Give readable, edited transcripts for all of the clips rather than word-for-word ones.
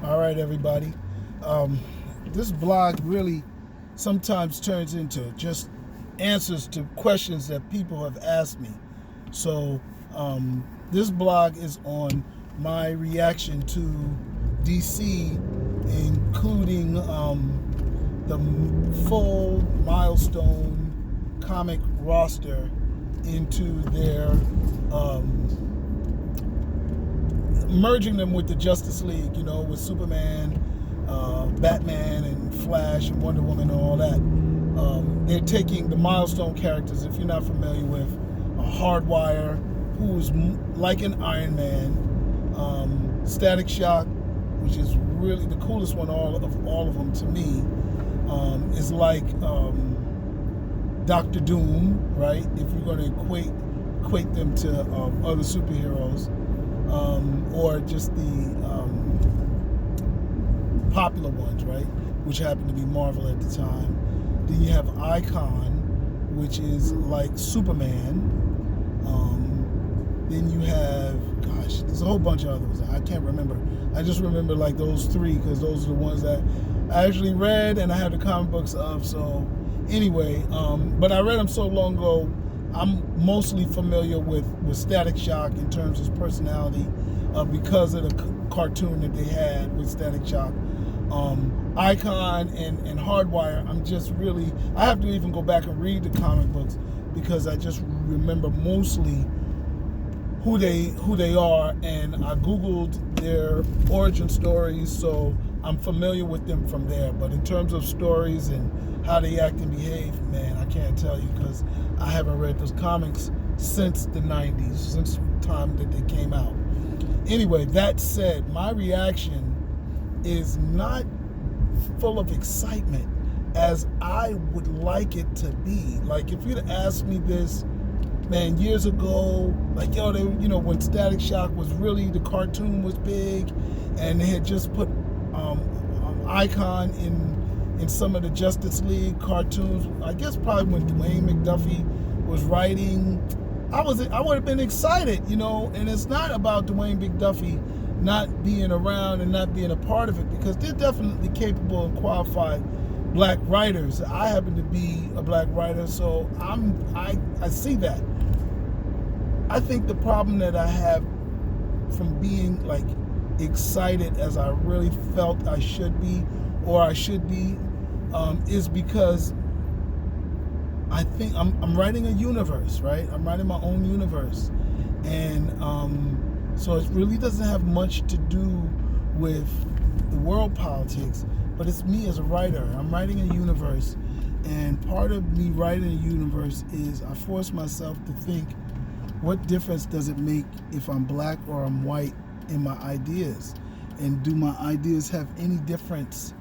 All right, everybody. This blog really sometimes turns into just answers to questions that people have asked me. So, this blog is on my reaction to DC, including the full Milestone comic roster into their merging them with the Justice League, with Superman, Batman, and Flash, and Wonder Woman, and all that. They're taking the Milestone characters, if you're not familiar with, Hardwire, who's like an Iron Man, Static Shock, which is really the coolest one of all of them to me, is like Doctor Doom, right? If you're going to equate them to other superheroes. Or just the popular ones, right? Which happened to be Marvel at the time. Then you have Icon, which is like Superman. Then you have, there's a whole bunch of others. I can't remember. I just remember like those three because those are the ones that I actually read and I have the comic books of. So anyway, but I read them so long ago. I'm mostly familiar with Static Shock in terms of his personality because of the cartoon that they had with Static Shock. Icon and Hardwire, I have to even go back and read the comic books because I just remember mostly who they are, and I Googled their origin stories, so I'm familiar with them from there. But in terms of stories and how they act and behave, man, I can't tell you because I haven't read those comics since the 90s, since the time that they came out. Anyway, that said, my reaction is not full of excitement as I would like it to be. Like, if you'd asked me this, man, years ago, like, when Static Shock was really, the cartoon was big, and they had just put Icon in some of the Justice League cartoons, I guess probably when Dwayne McDuffie was writing, I would have been excited, and it's not about Dwayne McDuffie not being around and not being a part of it, because they're definitely capable and qualified black writers. I happen to be a black writer, so I see that. I think the problem that I have from being like excited as I really felt I should be, is because I think I'm writing a universe, right? I'm writing my own universe, and so it really doesn't have much to do with the world politics, but it's me as a writer. I'm writing a universe, and part of me writing a universe is I force myself to think, what difference does it make if I'm black or I'm white in my ideas? And do my ideas have any difference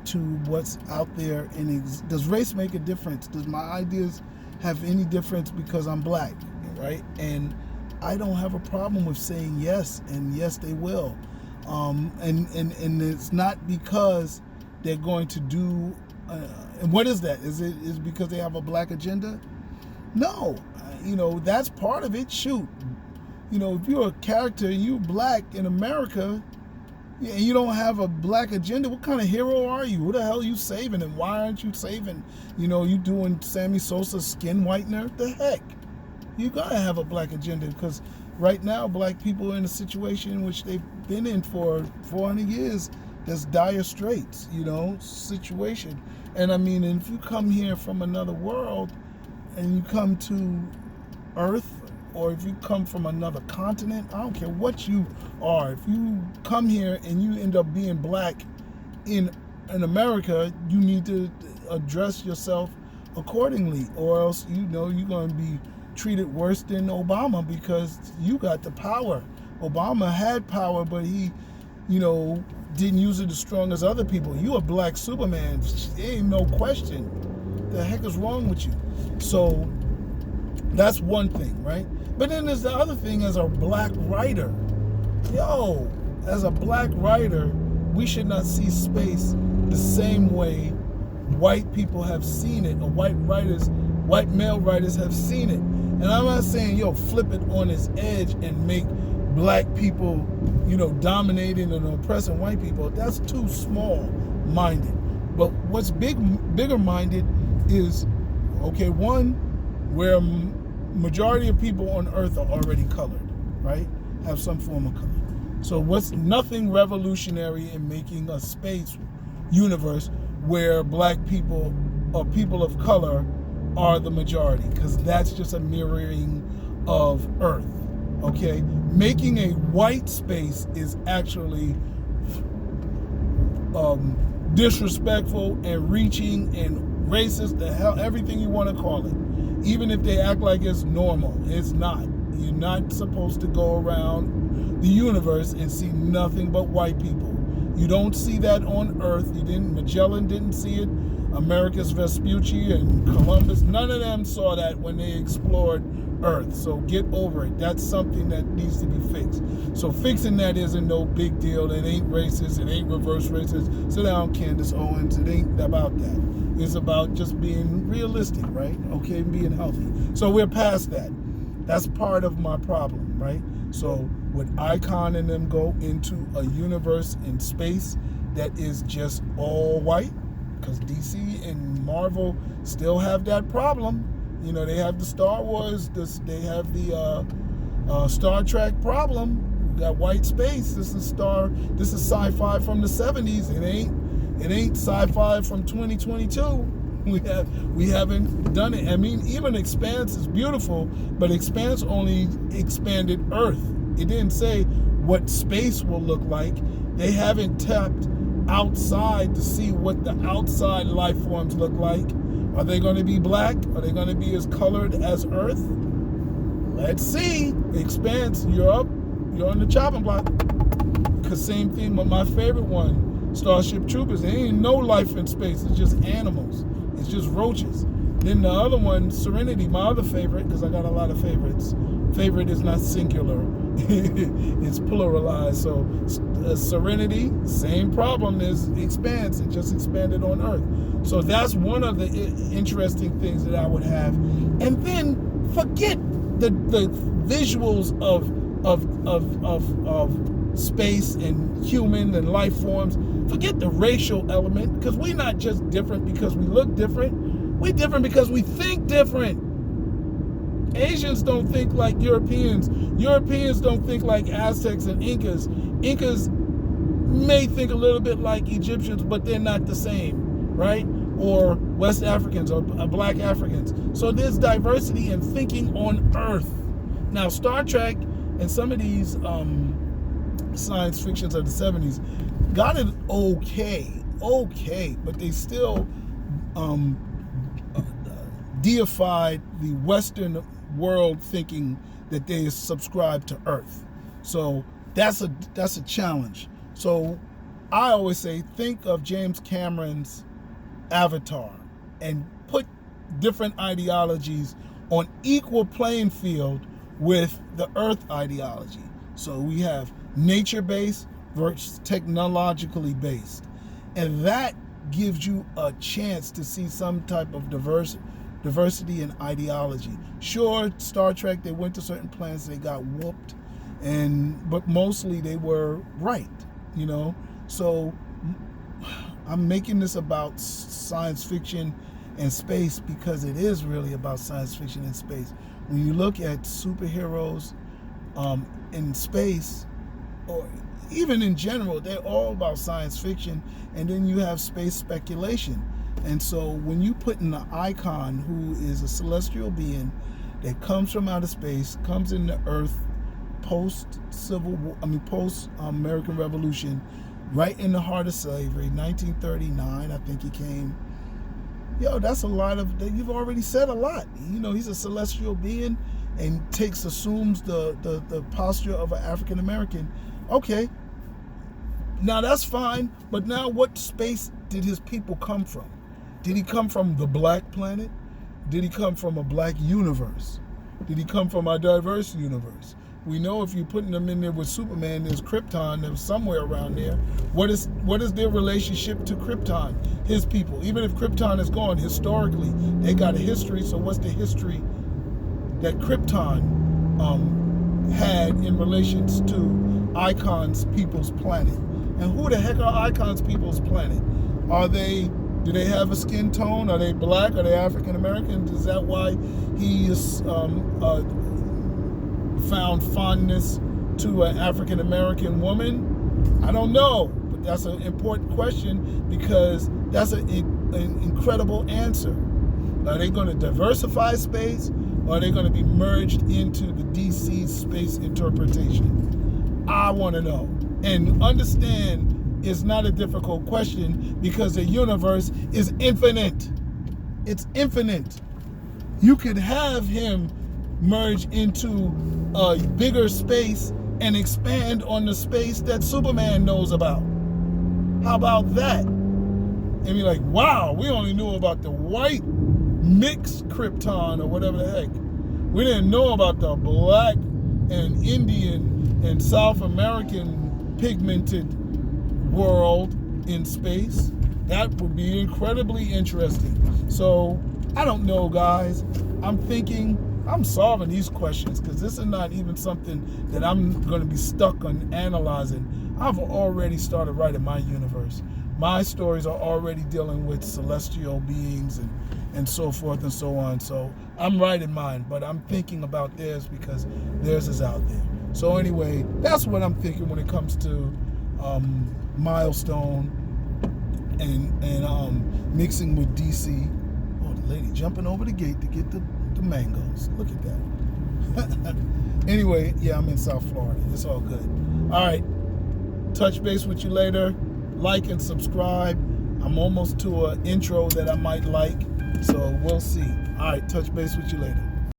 to what's out there? And does race make a difference? Does my ideas have any difference because I'm black, right? And I don't have a problem with saying yes, and yes, they will. And it's not because they're going to do. And what is that? Is it because they have a black agenda? No, that's part of it. Shoot, if you're a character and you're black in America, and you don't have a black agenda, what kind of hero are you? Who the hell are you saving, and why aren't you saving? You doing Sammy Sosa's skin whitener? The heck? You gotta have a black agenda, because right now black people are in a situation in which they've been in for 400 years. That's dire straits, situation. And I mean, if you come here from another world and you come to Earth, or if you come from another continent, I don't care what you are. If you come here and you end up being black in America, you need to address yourself accordingly, or else you're going to be treated worse than Obama, because you got the power. Obama had power, but he, didn't use it as strong as other people. You a black Superman, there ain't no question. The heck is wrong with you? So that's one thing, right? But then there's the other thing, as a black writer. As a black writer, we should not see space the same way white people have seen it, or white male writers have seen it. And I'm not saying, flip it on its edge and make black people, dominating and oppressing white people, that's too small-minded. But what's bigger-minded is, okay, one, where majority of people on Earth are already colored, right? Have some form of color. So what's nothing revolutionary in making a space universe where black people or people of color are the majority, because that's just a mirroring of Earth, okay? Making a white space is actually disrespectful and reaching and racist, the hell, everything you want to call it. Even if they act like it's normal, it's not. You're not supposed to go around the universe and see nothing but white people. You don't see that on Earth. Magellan didn't see it. Americus Vespucci and Columbus, none of them saw that when they explored Earth. So get over it. That's something that needs to be fixed. So fixing that isn't no big deal. It ain't racist. It ain't reverse racist. Sit down, Candace Owens. It ain't about that. It's about just being realistic, right? Okay, being healthy. So we're past that. That's part of my problem, right? So would Icon and them go into a universe in space that is just all white? Because DC and Marvel still have that problem. They have the Star Wars, they have the Star Trek problem. We got white space. This is sci-fi from the 70s. It ain't sci-fi from 2022. We haven't done it. I mean, even Expanse is beautiful, but Expanse only expanded Earth. It didn't say what space will look like. They haven't tapped outside to see what the outside life forms look like. Are they going to be black? Are they going to be as colored as Earth? Let's see. Expanse, you're up. You're on the chopping block. Because same thing with my favorite one, Starship Troopers. There ain't no life in space. It's just animals. It's just roaches. Then the other one, Serenity, my other favorite, because I got a lot of favorites. Favorite is not singular. It's pluralized. So Serenity, same problem as Expanse. It just expanded on Earth. So that's one of the interesting things that I would have. And then forget the visuals of space and human and life forms. Forget the racial element, because we're not just different because we look different. We're different because we think different. Asians don't think like Europeans. Europeans don't think like Aztecs and Incas. Incas may think a little bit like Egyptians, but they're not the same, right? Or West Africans or Black Africans. So there's diversity in thinking on Earth. Now, Star Trek and some of these science fictions of the 70s got it okay, but they still deified the Western world thinking that they subscribe to Earth. So that's a challenge. So I always say, think of James Cameron's Avatar and put different ideologies on equal playing field with the Earth ideology. So we have nature-based versus technologically based. And that gives you a chance to see some type of diversity in ideology. Sure, Star Trek, they went to certain planets, they got whooped, but mostly they were right, So I'm making this about science fiction and space because it is really about science fiction and space. When you look at superheroes in space, or even in general, they're all about science fiction, and then you have space speculation. And so when you put in the Icon, who is a celestial being that comes from outer space, comes into Earth post-American Revolution, right in the heart of slavery, 1939, I think he came. That's a lot of, you've already said a lot. He's a celestial being and assumes the posture of an African American. Okay, now that's fine, but now what space did his people come from? Did he come from the black planet? Did he come from a black universe? Did he come from a diverse universe? We know if you're putting them in there with Superman, there's Krypton, there's somewhere around there. What is their relationship to Krypton? His people. Even if Krypton is gone, historically, they got a history, so what's the history that Krypton had in relations to Icon's People's Planet. And who the heck are Icon's People's Planet? Do they have a skin tone? Are they black? Are they African American? Is that why he is found fondness to an African American woman? I don't know, but that's an important question because that's an incredible answer. Are they going to diversify space, or are they going to be merged into the DC space interpretation? I want to know. And understand, it's not a difficult question because the universe is infinite. It's infinite. You could have him merge into a bigger space and expand on the space that Superman knows about. How about that? And be like, wow, we only knew about the white mixed Krypton or whatever the heck. We didn't know about the black and Indian and South American pigmented world in space. That would be incredibly interesting. So I don't know, guys. I'm solving these questions because this is not even something that I'm going to be stuck on analyzing. I've already started writing my universe. My stories are already dealing with celestial beings and so forth and so on. So I'm writing mine, but I'm thinking about theirs because theirs is out there. So anyway, that's what I'm thinking when it comes to Milestone and mixing with DC. Oh, the lady jumping over the gate to get the mangoes. Look at that. Anyway, yeah, I'm in South Florida. It's all good. All right. Touch base with you later. Like and subscribe. I'm almost to an intro that I might like. So we'll see. All right. Touch base with you later.